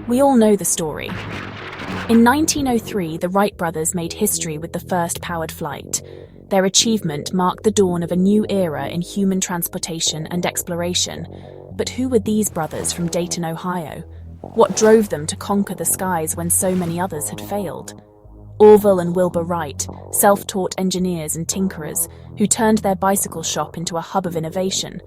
We all know the story. In 1903, the Wright brothers made history with the first powered flight. Their achievement marked the dawn of a new era in human transportation and exploration. But who were these brothers from Dayton, Ohio? What drove them to conquer the skies when so many others had failed? Orville and Wilbur Wright, self-taught engineers and tinkerers who turned their bicycle shop into a hub of innovation.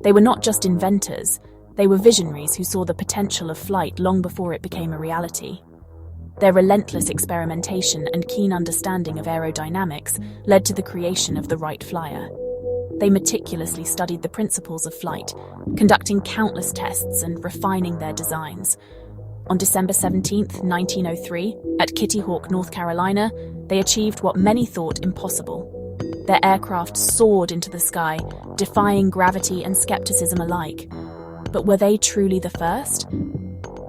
They were not just inventors, they were visionaries who saw the potential of flight long before it became a reality. Their relentless experimentation and keen understanding of aerodynamics led to the creation of the Wright Flyer. They meticulously studied the principles of flight, conducting countless tests and refining their designs. On December 17, 1903, at Kitty Hawk, North Carolina, they achieved what many thought impossible. Their aircraft soared into the sky, defying gravity and skepticism alike. But were they truly the first?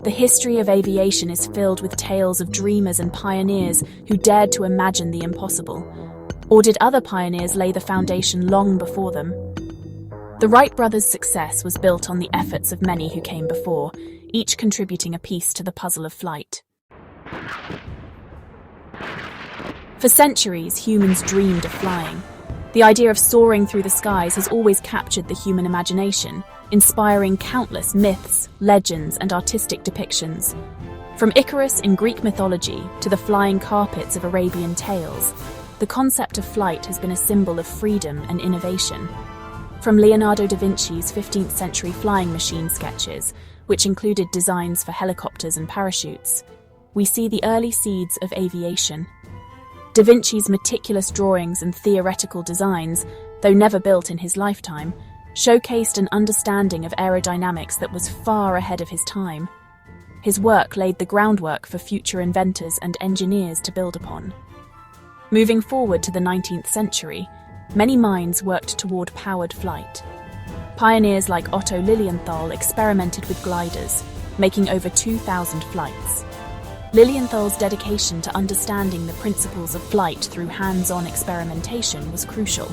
The history of aviation is filled with tales of dreamers and pioneers who dared to imagine the impossible. Or did other pioneers lay the foundation long before them? The Wright brothers' success was built on the efforts of many who came before, each contributing a piece to the puzzle of flight. For centuries, humans dreamed of flying. The idea of soaring through the skies has always captured the human imagination, inspiring countless myths, legends, and artistic depictions. From Icarus in Greek mythology to the flying carpets of Arabian tales, the concept of flight has been a symbol of freedom and innovation. From Leonardo da Vinci's 15th century flying machine sketches, which included designs for helicopters and parachutes, we see the early seeds of aviation. Da Vinci's meticulous drawings and theoretical designs, though never built in his lifetime, showcased an understanding of aerodynamics that was far ahead of his time. His work laid the groundwork for future inventors and engineers to build upon. Moving forward to the 19th century, many minds worked toward powered flight. Pioneers like Otto Lilienthal experimented with gliders, making over 2,000 flights. Lilienthal's dedication to understanding the principles of flight through hands-on experimentation was crucial.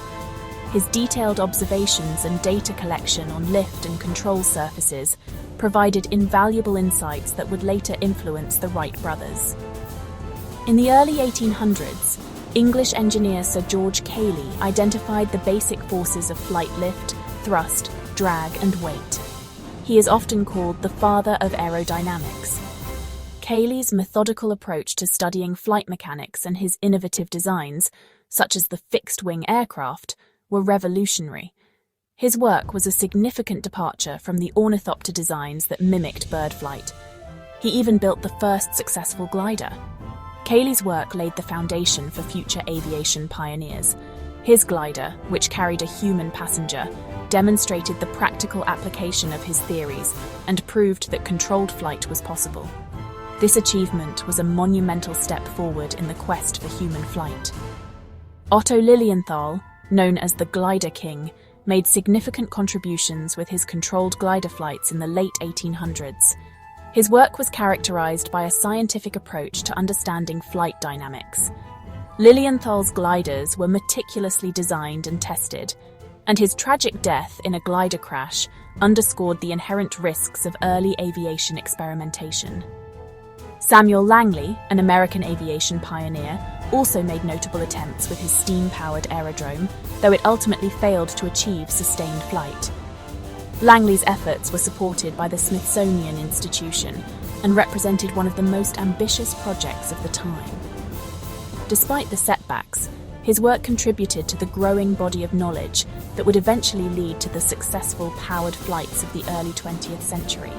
His detailed observations and data collection on lift and control surfaces provided invaluable insights that would later influence the Wright brothers. In the early 1800s, English engineer Sir George Cayley identified the basic forces of flight: lift, thrust, drag, and weight. He is often called the father of aerodynamics. Cayley's methodical approach to studying flight mechanics and his innovative designs, such as the fixed-wing aircraft, were revolutionary. His work was a significant departure from the ornithopter designs that mimicked bird flight. He even built the first successful glider. Cayley's work laid the foundation for future aviation pioneers. His glider, which carried a human passenger, demonstrated the practical application of his theories and proved that controlled flight was possible. This achievement was a monumental step forward in the quest for human flight. Otto Lilienthal, known as the Glider King, made significant contributions with his controlled glider flights in the late 1800s. His work was characterized by a scientific approach to understanding flight dynamics. Lilienthal's gliders were meticulously designed and tested, and his tragic death in a glider crash underscored the inherent risks of early aviation experimentation. Samuel Langley, an American aviation pioneer, also made notable attempts with his steam-powered aerodrome, though it ultimately failed to achieve sustained flight. Langley's efforts were supported by the Smithsonian Institution and represented one of the most ambitious projects of the time. Despite the setbacks, his work contributed to the growing body of knowledge that would eventually lead to the successful powered flights of the early 20th century.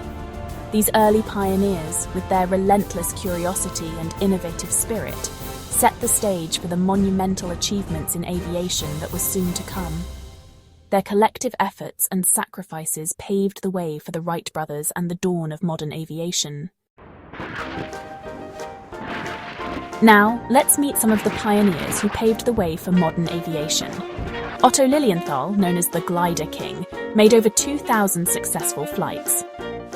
These early pioneers, with their relentless curiosity and innovative spirit, set the stage for the monumental achievements in aviation that were soon to come. Their collective efforts and sacrifices paved the way for the Wright brothers and the dawn of modern aviation. Now, let's meet some of the pioneers who paved the way for modern aviation. Otto Lilienthal, known as the Glider King, made over 2,000 successful flights.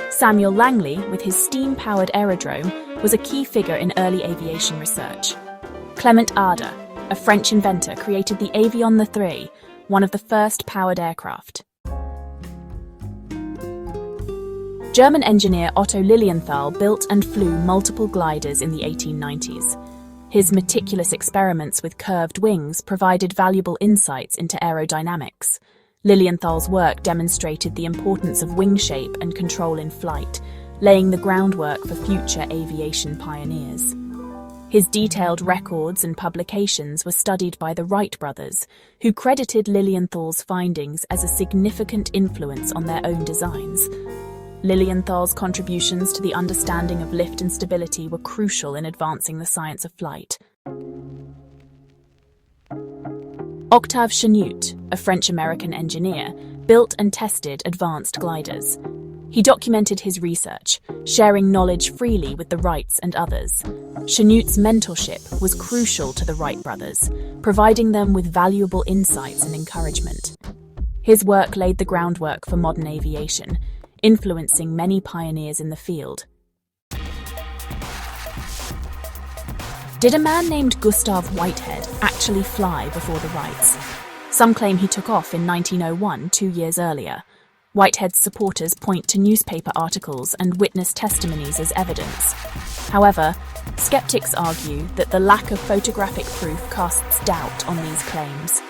Samuel Langley, with his steam-powered aerodrome, was a key figure in early aviation research. Clement Ader, a French inventor, created the Avion III, one of the first powered aircraft. German engineer Otto Lilienthal built and flew multiple gliders in the 1890s. His meticulous experiments with curved wings provided valuable insights into aerodynamics. Lilienthal's work demonstrated the importance of wing shape and control in flight, laying the groundwork for future aviation pioneers. His detailed records and publications were studied by the Wright Brothers, who credited Lilienthal's findings as a significant influence on their own designs. Lilienthal's contributions to the understanding of lift and stability were crucial in advancing the science of flight. Octave Chanute, a French-American engineer, built and tested advanced gliders. He documented his research, sharing knowledge freely with the Wrights and others. Chanute's mentorship was crucial to the Wright brothers, providing them with valuable insights and encouragement. His work laid the groundwork for modern aviation, influencing many pioneers in the field. Did a man named Gustav Whitehead actually fly before the Wrights? Some claim he took off in 1901, 2 years earlier. Whitehead's supporters point to newspaper articles and witness testimonies as evidence. However, skeptics argue that the lack of photographic proof casts doubt on these claims.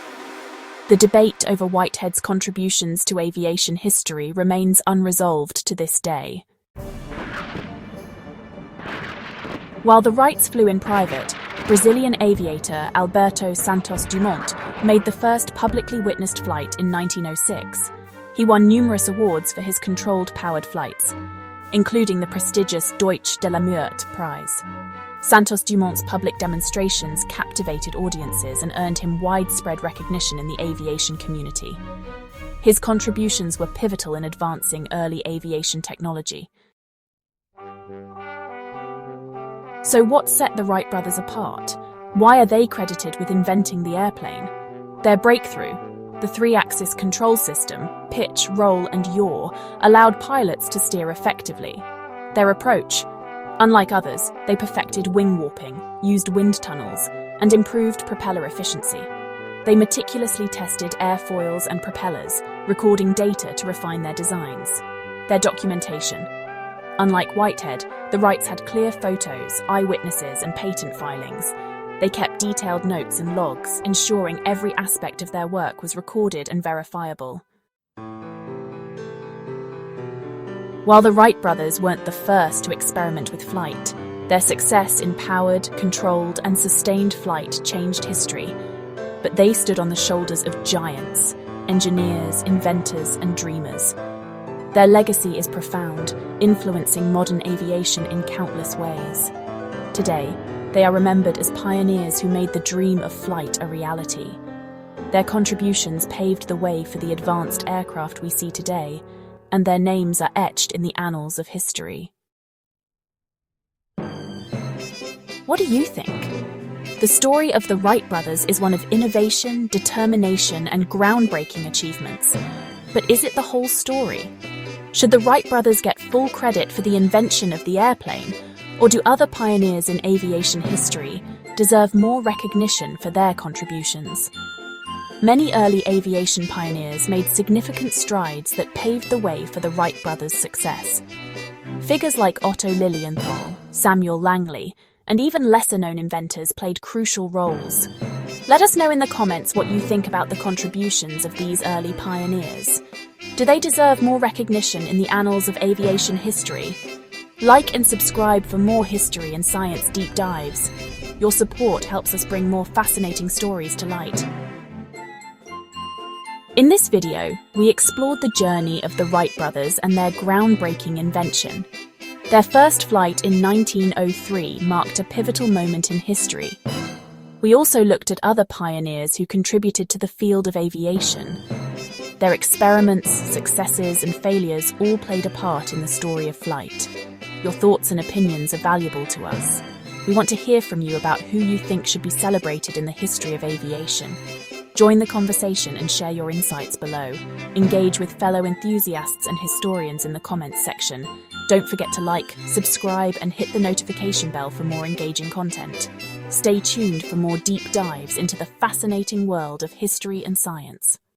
The debate over Whitehead's contributions to aviation history remains unresolved to this day. While the Wrights flew in private, Brazilian aviator Alberto Santos-Dumont made the first publicly witnessed flight in 1906. He won numerous awards for his controlled powered flights, including the prestigious Deutsche de la Meurthe Prize. Santos-Dumont's public demonstrations captivated audiences and earned him widespread recognition in the aviation community. His contributions were pivotal in advancing early aviation technology. So what set the Wright brothers apart? Why are they credited with inventing the airplane? Their breakthrough, the three-axis control system, pitch, roll, and yaw, allowed pilots to steer effectively. Their approach, unlike others, they perfected wing warping, used wind tunnels, and improved propeller efficiency. They meticulously tested airfoils and propellers, recording data to refine their designs. Their documentation. Unlike Whitehead, the Wrights had clear photos, eyewitnesses, and patent filings. They kept detailed notes and logs, ensuring every aspect of their work was recorded and verifiable. While the Wright brothers weren't the first to experiment with flight, their success in powered, controlled, and sustained flight changed history. But they stood on the shoulders of giants, engineers, inventors, and dreamers. Their legacy is profound, influencing modern aviation in countless ways. Today, they are remembered as pioneers who made the dream of flight a reality. Their contributions paved the way for the advanced aircraft we see today, and their names are etched in the annals of history. What do you think? The story of the Wright brothers is one of innovation, determination, and groundbreaking achievements. But is it the whole story? Should the Wright brothers get full credit for the invention of the airplane, or do other pioneers in aviation history deserve more recognition for their contributions? Many early aviation pioneers made significant strides that paved the way for the Wright brothers' success. Figures like Otto Lilienthal, Samuel Langley, and even lesser-known inventors played crucial roles. Let us know in the comments what you think about the contributions of these early pioneers. Do they deserve more recognition in the annals of aviation history? Like and subscribe for more history and science deep dives. Your support helps us bring more fascinating stories to light. In this video, we explored the journey of the Wright brothers and their groundbreaking invention. Their first flight in 1903 marked a pivotal moment in history. We also looked at other pioneers who contributed to the field of aviation. Their experiments, successes, and failures all played a part in the story of flight. Your thoughts and opinions are valuable to us. We want to hear from you about who you think should be celebrated in the history of aviation. Join the conversation and share your insights below. Engage with fellow enthusiasts and historians in the comments section. Don't forget to like, subscribe, and hit the notification bell for more engaging content. Stay tuned for more deep dives into the fascinating world of history and science.